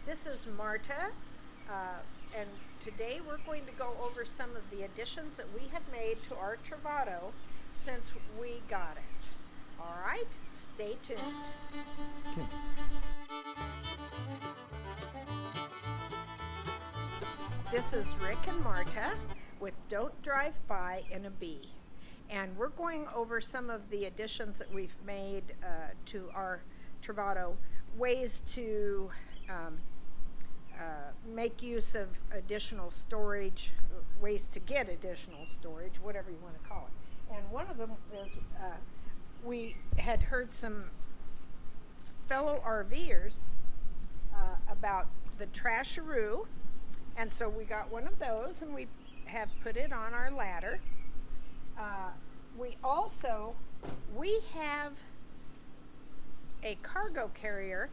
This is Marta, and today we're going to go over some of the additions that we have made to our Travato since we got it. All right, stay tuned. Okay. This is Rick and Marta with Don't Drive By in a Bee. And we're going over some of the additions that we've made to our Travato, ways to make use of additional storage, ways to get additional storage, whatever you want to call it. And one of them is we had heard some fellow RVers about the Trasharoo, and so we got one of those and we have put it on our ladder. We have a cargo carrier,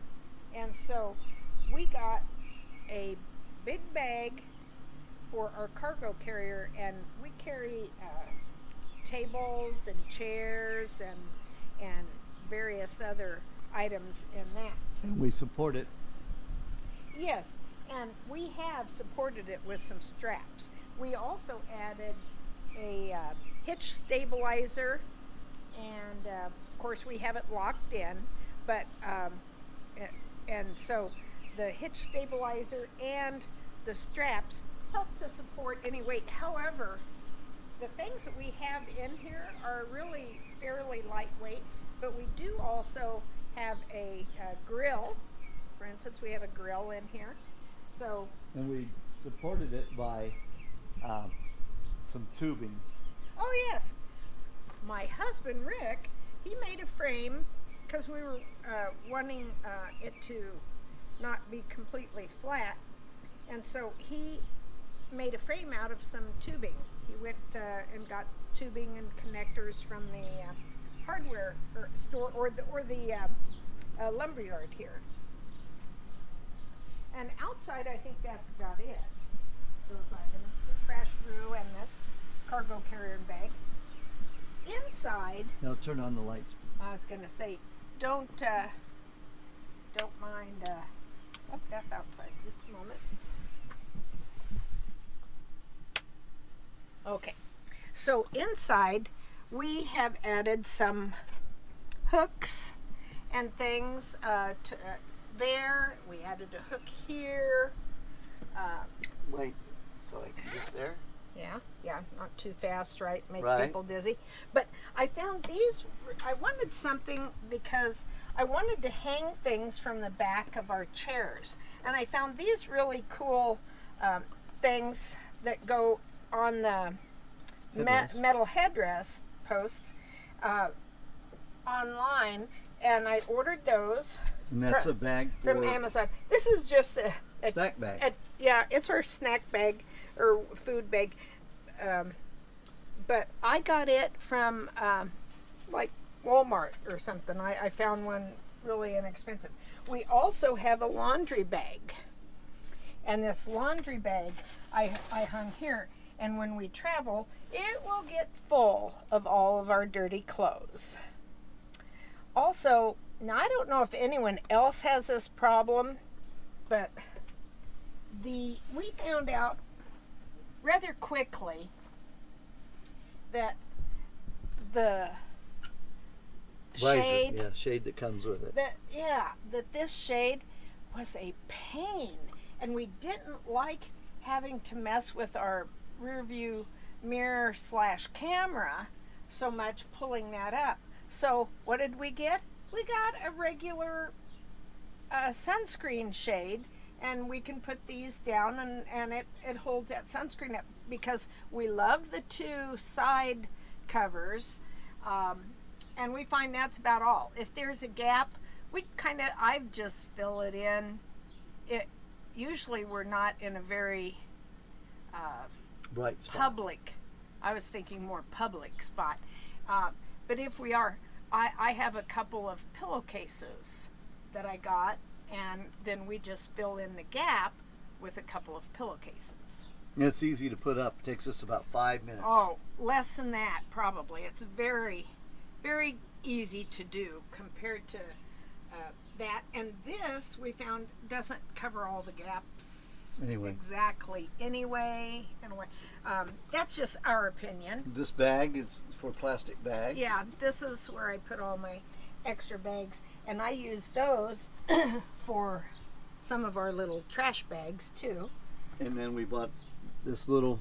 and so we got a big bag for our cargo carrier, and we carry tables and chairs and various other items in that. And we support it. Yes, and we have supported it with some straps. We also added a hitch stabilizer, and of course we have it locked in, but and so the hitch stabilizer and the straps help to support any weight. However, the things that we have in here are really fairly lightweight, but we do also have a grill. For instance, we have a grill in here. So, And we supported it by some tubing. oh yes, my husband Rick, he made a frame because we were wanting it to not be completely flat, and so he made a frame out of some tubing. He went and got tubing and connectors from the hardware store or the lumberyard here. And outside, I think that's about it. Those items: the Trasharoo and the cargo carrier bag. Inside, Now turn on the lights. I was going to say, don't mind. Oh, that's outside. Just a moment. Okay, so inside we have added some hooks and things there. We added a hook here. Wait, so I can get there. Yeah, not too fast, right? Make Right. people dizzy. But I found these, I wanted something because I wanted to hang things from the back of our chairs. And I found these really cool things that go on the Headrest. metal headrest posts online. And I ordered those And that's a bag for from Amazon. This is just a snack bag. yeah, it's our snack bag or food bag. But I got it from like Walmart or something. I found one really inexpensive. We also have a laundry bag. And this laundry bag I hung here. And when we travel, it will get full of all of our dirty clothes. Also, now I don't know if anyone else has this problem, but we found out rather quickly that the shade, shade that comes with it. that this shade was a pain, and we didn't like having to mess with our rear view mirror / camera so much, pulling that up. So what did we get? We got a regular sunscreen shade, and we can put these down and it holds that sunscreen up, because we love the two side covers, and we find that's about all. If there's a gap, I just fill it in. Usually we're not in a very Bright spot. public, I was thinking more public spot, but if we are, I have a couple of pillowcases that I got, and then we just fill in the gap with a couple of pillowcases. And it's easy to put up. It takes us about 5 minutes. Oh, less than that probably. It's very, very easy to do compared to that, and this we found doesn't cover all the gaps Anyway. exactly anyway. That's just our opinion. This bag is for plastic bags. Yeah, this is where I put all my extra bags, and I use those for some of our little trash bags too. And then we bought this little.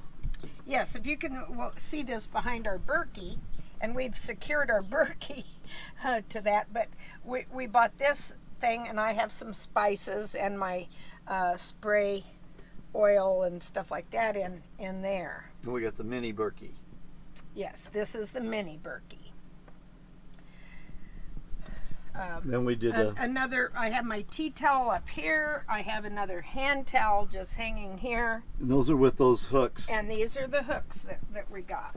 Yes, if you can see this behind our Berkey, and we've secured our Berkey to that, but we bought this thing, and I have some spices and my spray oil and stuff like that in there. And we got the mini Berkey. Yes, this is the mini Berkey. Then we did another. I have my tea towel up here. I have another hand towel just hanging here. And those are with those hooks. And these are the hooks that we got.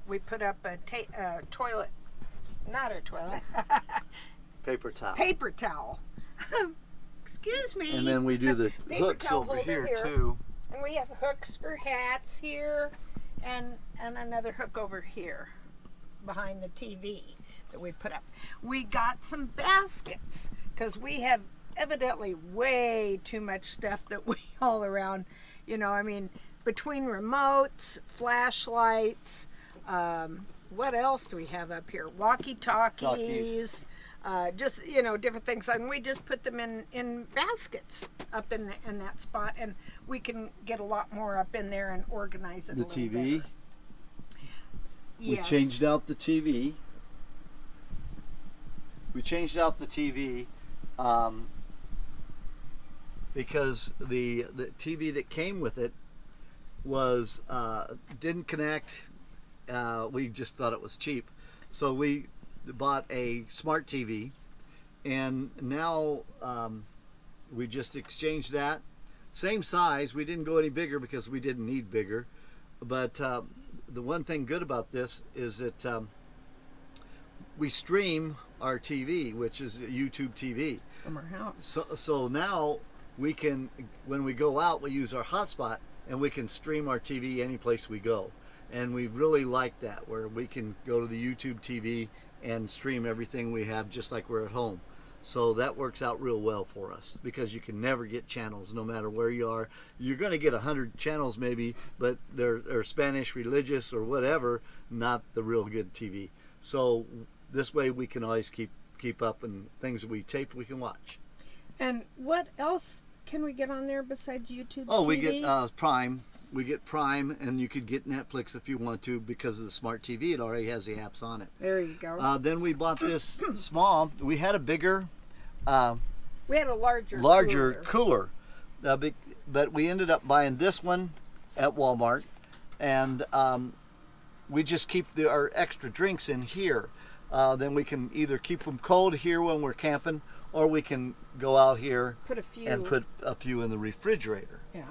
We put up a toilet, not a toilet, Paper towel. paper towel. Excuse me. And then we do the Paper hooks towel over holder here too. And we have hooks for hats here, and another hook over here behind the TV that we put up. We got some baskets because we have evidently way too much stuff that we haul around. You know, I mean, between remotes, flashlights, what else do we have up here? Walkie-talkies, just, you know, different things. And we just put them in baskets up in that spot, and we can get a lot more up in there and organize it a The little TV. better. We Yes. changed out the TV. We changed out the TV because the TV that came with it was didn't connect. We just thought it was cheap, so we bought a smart TV, and now we just exchanged that. Same size. We didn't go any bigger because we didn't need bigger. But the one thing good about this is that we stream our TV, which is a YouTube TV. From our house. So now we can, when we go out, we use our hotspot and we can stream our TV any place we go. And we really like that, where we can go to the YouTube TV and stream everything we have just like we're at home. So that works out real well for us because you can never get channels no matter where you are. You're going to get 100 channels maybe, but they're Spanish, religious, or whatever, not the real good TV. So this way we can always keep up, and things that we taped we can watch. And what else can we get on there besides YouTube Oh, TV? we get Prime. We get Prime, and you could get Netflix if you want to because of the smart TV. It already has the apps on it. There you go. Then we bought this small. We had a bigger, We had a larger cooler. But we ended up buying this one at Walmart, and we just keep our extra drinks in here. Then we can either keep them cold here when we're camping, or we can go out here and put a few in the refrigerator. Yeah.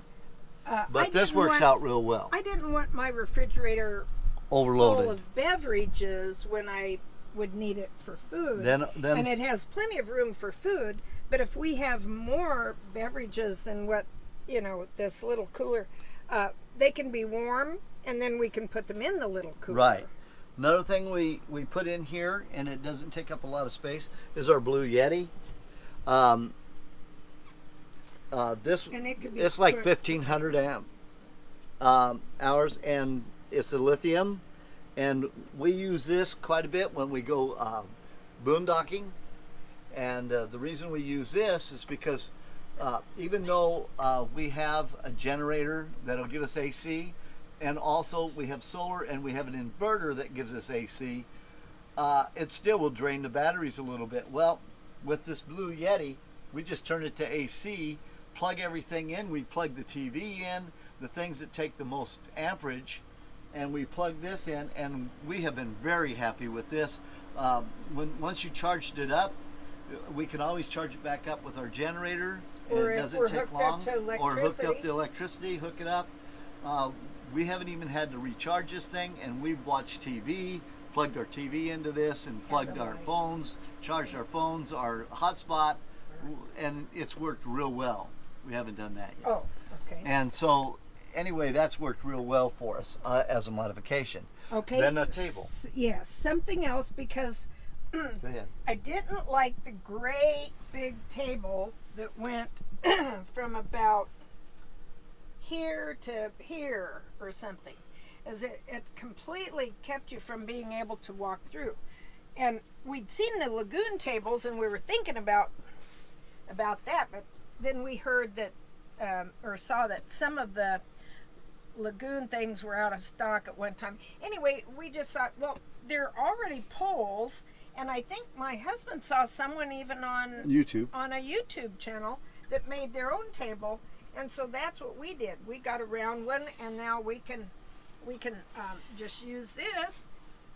But this works out real well. I didn't want my refrigerator Overloaded. full of beverages when I would need it for food. Then and it has plenty of room for food, but if we have more beverages than what, you know, this little cooler, they can be warm, and then we can put them in the little cooler. Right. Another thing we put in here, and it doesn't take up a lot of space, is our Blue Yeti. It's like 1,500 amp hours, and it's a lithium, and we use this quite a bit when we go boondocking. And the reason we use this is because even though we have a generator that'll give us AC, and also we have solar and we have an inverter that gives us AC, it still will drain the batteries a little bit. Well, with this Blue Yeti, we just turn it to AC, plug everything in. We plug the TV in, the things that take the most amperage, and we plug this in, and we have been very happy with this. Once you charged it up, we can always charge it back up with our generator, and Or it if doesn't we're take hooked long. up to Or hooked up electricity. to electricity, hook it up. We haven't even had to recharge this thing, and we've watched TV, plugged our TV into this, and plugged our lights. phones, charged our phones, our hotspot, and it's worked real well. We haven't done that yet. Oh, okay. And so, anyway, that's worked real well for us as a modification. Okay. Then a table. Yes, something else, because Go ahead. I didn't like the great big table that went from about here to here or something, as it completely kept you from being able to walk through. And we'd seen the lagoon tables, and we were thinking about that, but then we heard that or saw that some of the lagoon things were out of stock at one time. Anyway, we just thought, well, they're already poles, and I think my husband saw someone even on YouTube. on a YouTube channel that made their own table, and so that's what we did. We got a round one, and now we can just use this.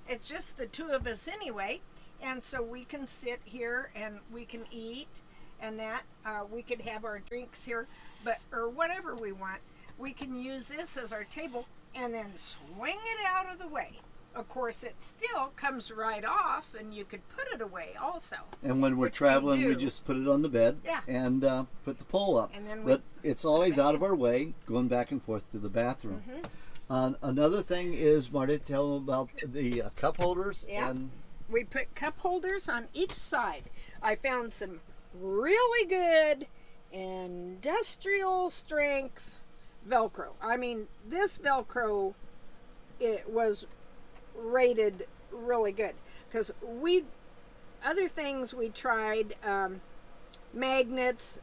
It's just the two of us anyway, and so we can sit here and we can eat, and that we could have our drinks here, but or whatever we want. We can use this as our table and then swing it out of the way. Of course, it still comes right off, and you could put it away also. And when we're which traveling, we do. just put it on the bed Yeah. and put the pole up. And then but it's always out of our way, going back and forth to the bathroom. Another thing is, Marty, tell them about the cup holders. Yeah. And We put cup holders on each side. I found some really good industrial strength Velcro. I mean, this Velcro, it was rated really good, because other things we tried, magnets,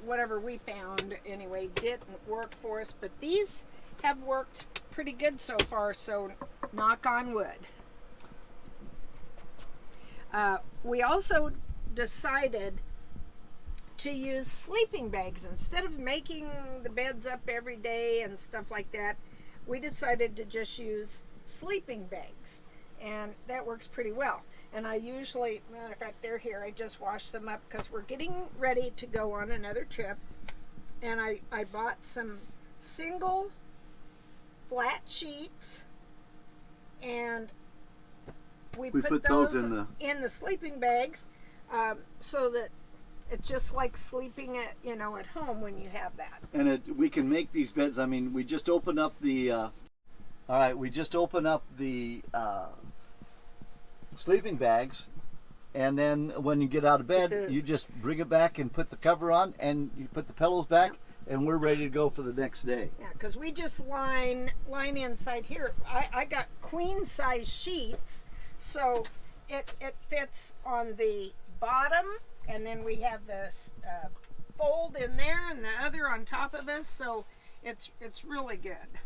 whatever we found anyway, didn't work for us, but these have worked pretty good so far, so knock on wood. We also decided to use sleeping bags instead of making the beds up every day and stuff like that. We decided to just use sleeping bags, and that works pretty well. And I usually, matter of fact, they're here, I just washed them up because we're getting ready to go on another trip, and I bought some single flat sheets, and we put those in the sleeping bags, so that it's just like sleeping at home when you have that. And we can make these beds. I mean, we just open up the. All right, we just open up the sleeping bags, and then when you get out of bed, you just bring it back and put the cover on, and you put the pillows back, and we're ready to go for the next day. Yeah, because we just line inside here. I got queen size sheets, so it fits on the bottom, and then we have this fold in there and the other on top of us, so it's really good.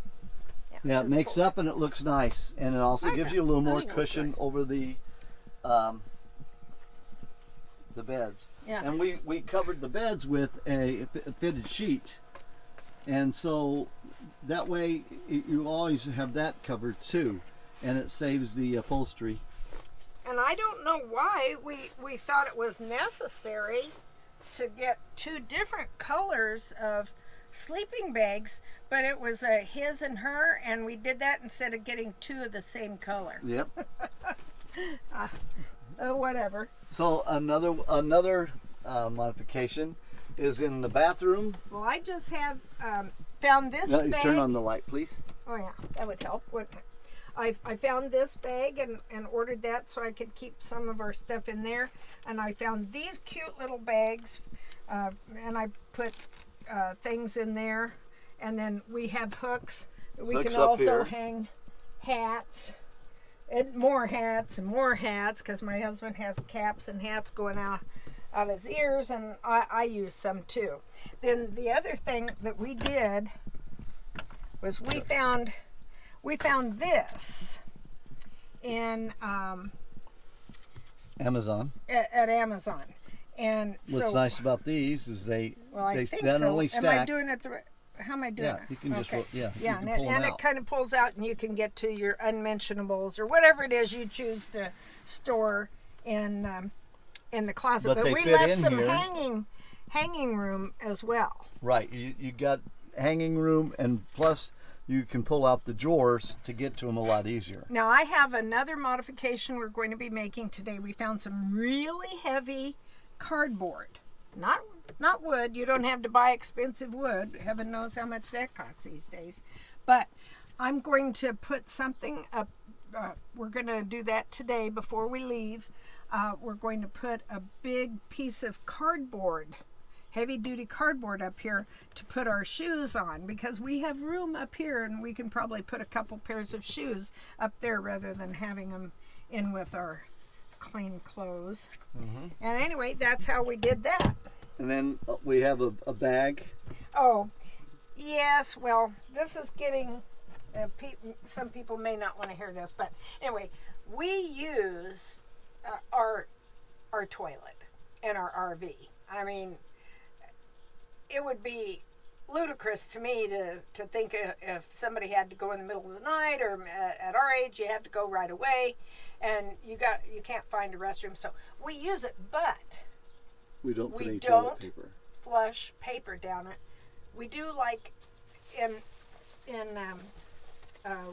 Yeah, it makes up and it looks nice, and it also gives you a little more cushion over the beds. Yeah. And we covered the beds with a fitted sheet, and so that way you always have that covered too, and it saves the upholstery. And I don't know why we thought it was necessary to get two different colors of sleeping bags, but it was a his and her, and we did that instead of getting two of the same color. Yep. Whatever. So another modification is in the bathroom. Well, I just have found this No, you bag. turn on the light, please. Oh yeah, that would help, wouldn't it? I found this bag and ordered that so I could keep some of our stuff in there. And I found these cute little bags, and I put things in there. And then we have hooks that we can also hang hats, and more hats, because my husband has caps and hats going out of his ears, and I use some too. Then the other thing that we did was we found this in Amazon. At Amazon, and What's so nice about these is they think not so. only Am stack. I doing it the right? How am I doing Yeah, it? you can just okay. you Yeah, can and, pull them it out. kind of pulls out, and you can get to your unmentionables or whatever it is you choose to store in the closet. But they we fit left in some here. hanging room as well. Right, you got hanging room, and plus you can pull out the drawers to get to them a lot easier. Now I have another modification we're going to be making today. We found some really heavy cardboard, not wood. You don't have to buy expensive wood. Heaven knows how much that costs these days. But I'm going to put something up. We're going to do that today before we leave. we're going to put a big piece of cardboard, heavy duty cardboard up here to put our shoes on, because we have room up here and we can probably put a couple pairs of shoes up there rather than having them in with our clean clothes. And anyway, that's how we did that. And then we have a bag. Oh, yes, well, this is getting, some people may not want to hear this, but anyway, we use our toilet in our RV. I mean, it would be ludicrous to me to think if somebody had to go in the middle of the night, or at our age you have to go right away and you can't find a restroom, so we use it, but We don't put we any don't toilet paper. flush paper down it. We do, like in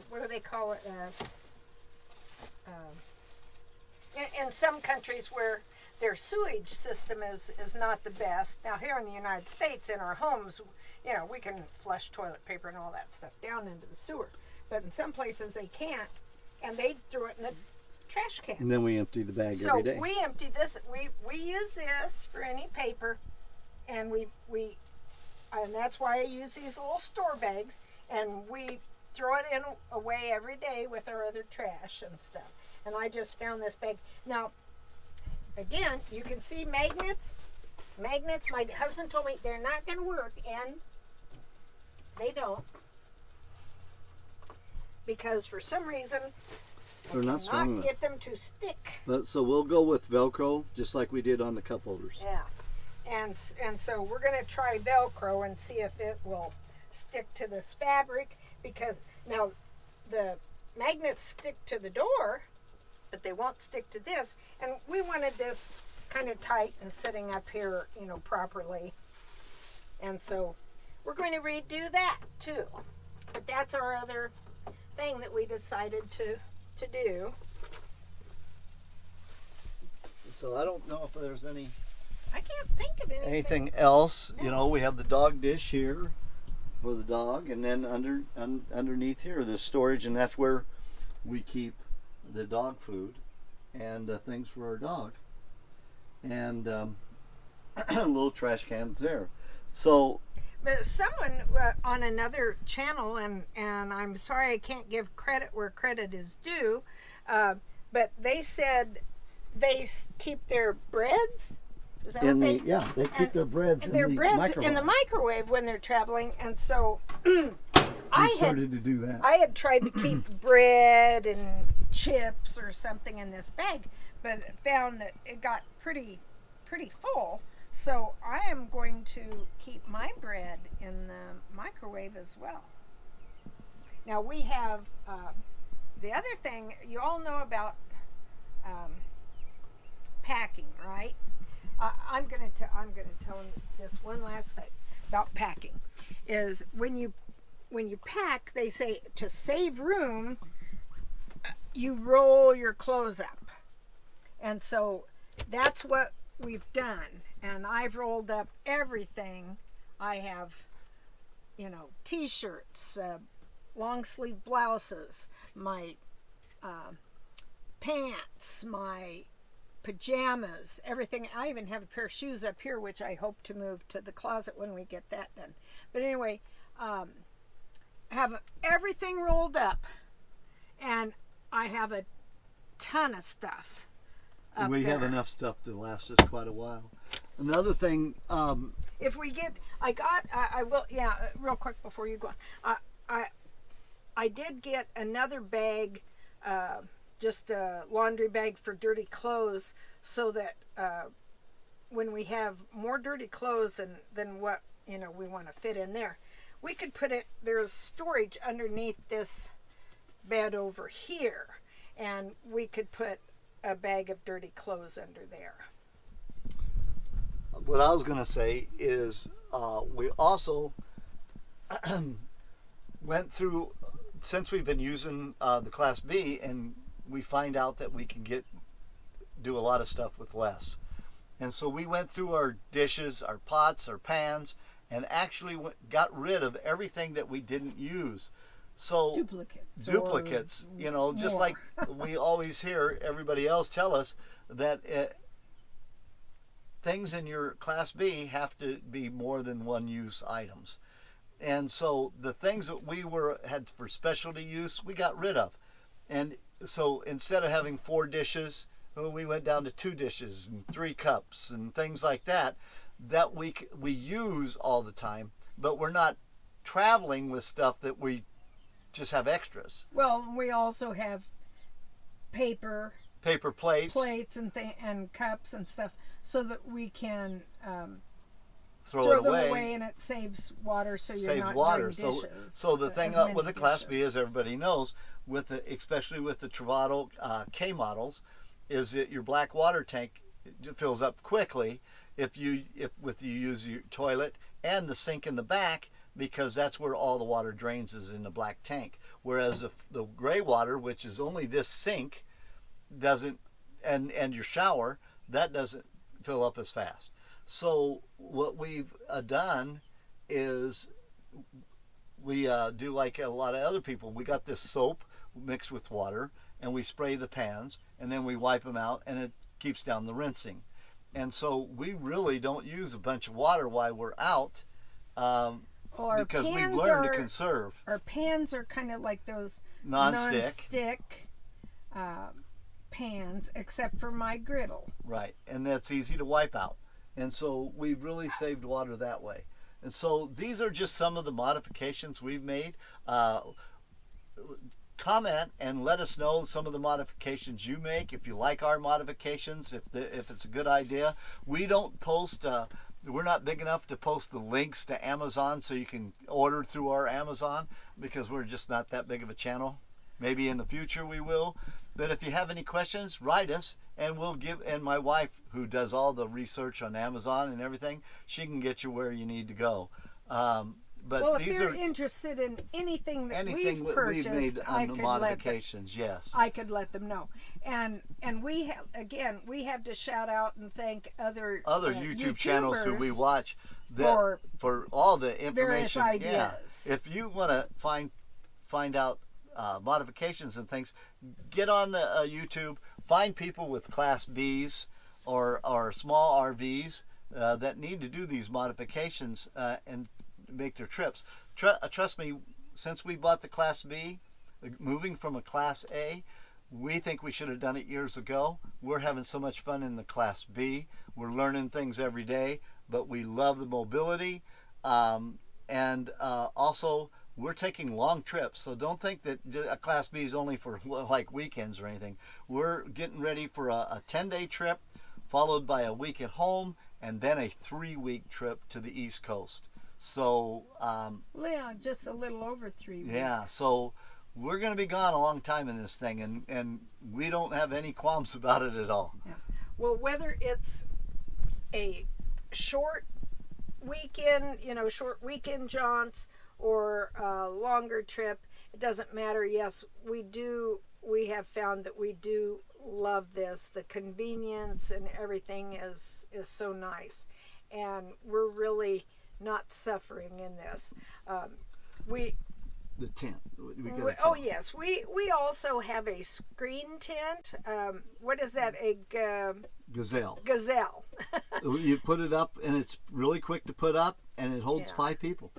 what do they call it, in some countries where their sewage system is not the best. Now here in the United States, in our homes, you know, we can flush toilet paper and all that stuff down into the sewer. But in some places they can't, and they throw it in the trash can. And then we empty the bag every day. So we empty this. We use this for any paper, and and that's why I use these little store bags, and we throw it away every day with our other trash and stuff. And I just found this bag. Now, again, you can see magnets. Magnets, my husband told me they're not going to work, and they don't. Because for some reason, They're not strong enough. get them to stick. But so we'll go with Velcro, just like we did on the cup holders. Yeah. And so we're going to try Velcro and see if it will stick to this fabric, because now the magnets stick to the door, but they won't stick to this. And we wanted this kind of tight and sitting up here, you know, properly. And so we're going to redo that too. But that's our other thing that we decided to do. So I don't know if there's I can't think of anything else. You know, we have the dog dish here for the dog, and then underneath here there's storage, and that's where we keep the dog food and things for our dog, and little trash cans there. So but someone on another channel, and I'm sorry I can't give credit where credit is due, but they said they keep their breads. Is that what they keep their breads in the microwave. in the microwave when they're traveling, and so I started to do that. I had tried to keep bread and chips or something in this bag, but found that it got pretty full. So I am going to keep my bread in the microwave as well. Now we have the other thing you all know about packing, right? I'm going to tell them this one last thing about packing. Is when you pack, they say to save room, you roll your clothes up, and so that's what we've done. And I've rolled up everything. I have, you know, t-shirts, long sleeve blouses, my pants, my pajamas, everything. I even have a pair of shoes up here, which I hope to move to the closet when we get that done. But anyway, have everything rolled up, and I have a ton of stuff up We there. have enough stuff to last us quite a while. Another thing, If we get, I will, real quick before you go on. I did get another bag, just a laundry bag for dirty clothes, so that when we have more dirty clothes than what, you know, we want to fit in there, we could put it, there's storage underneath this bed over here, and we could put a bag of dirty clothes under there. what I was going to say is we also went through, since we've been using the Class B, and we find out that we can do a lot of stuff with less. And so we went through our dishes, our pots, our pans, and actually got rid of everything that we didn't use. So duplicates, you know, just more. like we always hear everybody else tell us that things in your Class B have to be more than one use items. And so the things that we had for specialty use, we got rid of. And so instead of having 4 dishes, we went down to 2 dishes and 3 cups and things like that we use all the time, but we're not traveling with stuff that we just have extras. Well, we also have paper plates and cups and stuff, so that we can throw them away. away, and it saves water. So you're Saves not water. doing dishes. So the thing as with the many Class B, dishes. as everybody knows, especially with the Travato K models, is that your black water tank fills up quickly if you use your toilet and the sink in the back, because that's where all the water drains, is in the black tank. Whereas the gray water, which is only this sink, doesn't, and your shower, that doesn't fill up as fast. So what we've done is we do like a lot of other people. We got this soap mixed with water, and we spray the pans, and then we wipe them out, and it keeps down the rinsing. And so we really don't use a bunch of water while we're out, because we've learned to conserve. Our pans are kind of like those non-stick pans, except for my griddle. Right, and that's easy to wipe out. And so we've really saved water that way. And so these are just some of the modifications we've made. Comment and let us know some of the modifications you make. If you like our modifications, if it's a good idea. We don't post. We're not big enough to post the links to Amazon so you can order through our Amazon, because we're just not that big of a channel. Maybe in the future we will. But if you have any questions, write us, and we'll give. And my wife, who does all the research on Amazon and everything, she can get you where you need to go. But well, if these they're are interested in anything we've purchased, made I on the could modifications. Yes, I could let them know. And we have to shout out and thank other YouTube channels who we watch for all the information. Various ideas. Yeah. If you want to find out modifications and things, get on the YouTube. Find people with Class Bs or small RVs that need to do these modifications and make their trips. Trust me, since we bought the Class B, moving from a Class A, we think we should have done it years ago. We're having so much fun in the Class B. We're learning things every day, but we love the mobility. And also, we're taking long trips, so don't think that a Class B is only for like weekends or anything. We're getting ready for a 10-day trip, followed by a week at home, and then a 3-week trip to the East Coast. So just a little over 3 weeks. Yeah, so we're going to be gone a long time in this thing, and we don't have any qualms about it at all. Yeah. Well, whether it's a short weekend jaunts, or a longer trip, it doesn't matter. Yes, we have found that we do love this. The convenience and everything is so nice, and we're really not suffering in this. The tent. Yes, we also have a screen tent. What is that? A Gazelle. Gazelle. You put it up, and it's really quick to put up, and it holds 5 people.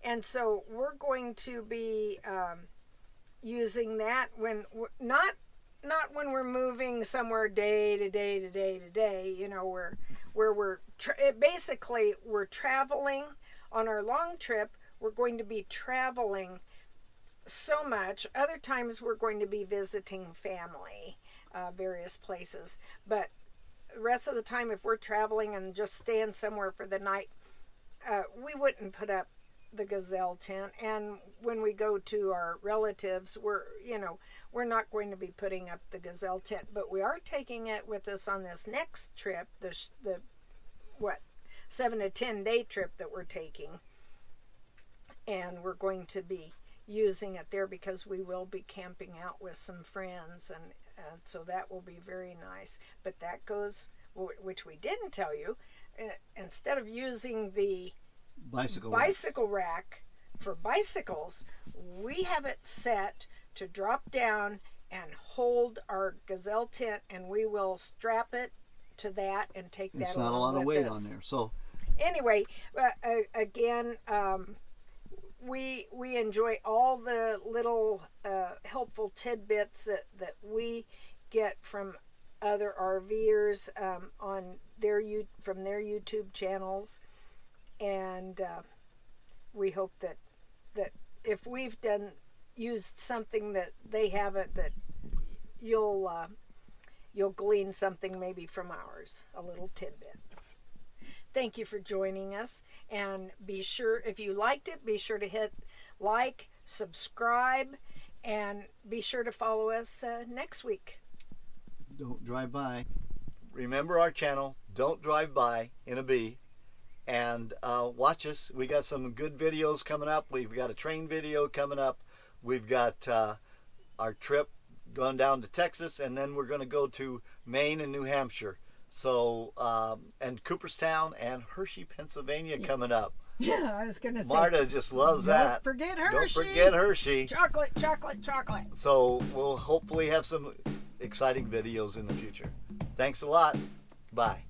And so we're going to be using that when not when we're moving somewhere day to day. You know, where we're basically we're traveling on our long trip. We're going to be traveling so much. Other times we're going to be visiting family, various places. But the rest of the time, if we're traveling and just staying somewhere for the night, we wouldn't put up the Gazelle tent. And when we go to our relatives, we're not going to be putting up the Gazelle tent, but we are taking it with us on this next trip, the 7 to 10 day trip that we're taking. And we're going to be using it there because we will be camping out with some friends, and so that will be very nice. But that goes, which we didn't tell you, instead of using the bicycle rack for bicycles, we have it set to drop down and hold our gazelle tent, and we will strap it to that and take that It's not a along lot of with weight us. on there. So Anyway, again, we enjoy all the little helpful tidbits that we get from other RVers on from their YouTube channels, and we hope that if we've used something that they haven't, that you'll glean something maybe from ours, a little tidbit. Thank you for joining us, and be sure, if you liked it, be sure to hit like, subscribe, and be sure to follow us next week. don't drive by. Remember our channel, Don't Drive By in a B. And watch us. We got some good videos coming up. We've got a train video coming up. We've got our trip going down to Texas, and then we're going to go to Maine and New Hampshire. So, and Cooperstown and Hershey, Pennsylvania coming up. Yeah, I was going to say. Marta just loves that. Don't forget Hershey. Don't forget Hershey. Chocolate, chocolate, chocolate. So we'll hopefully have some exciting videos in the future. Thanks a lot. Bye.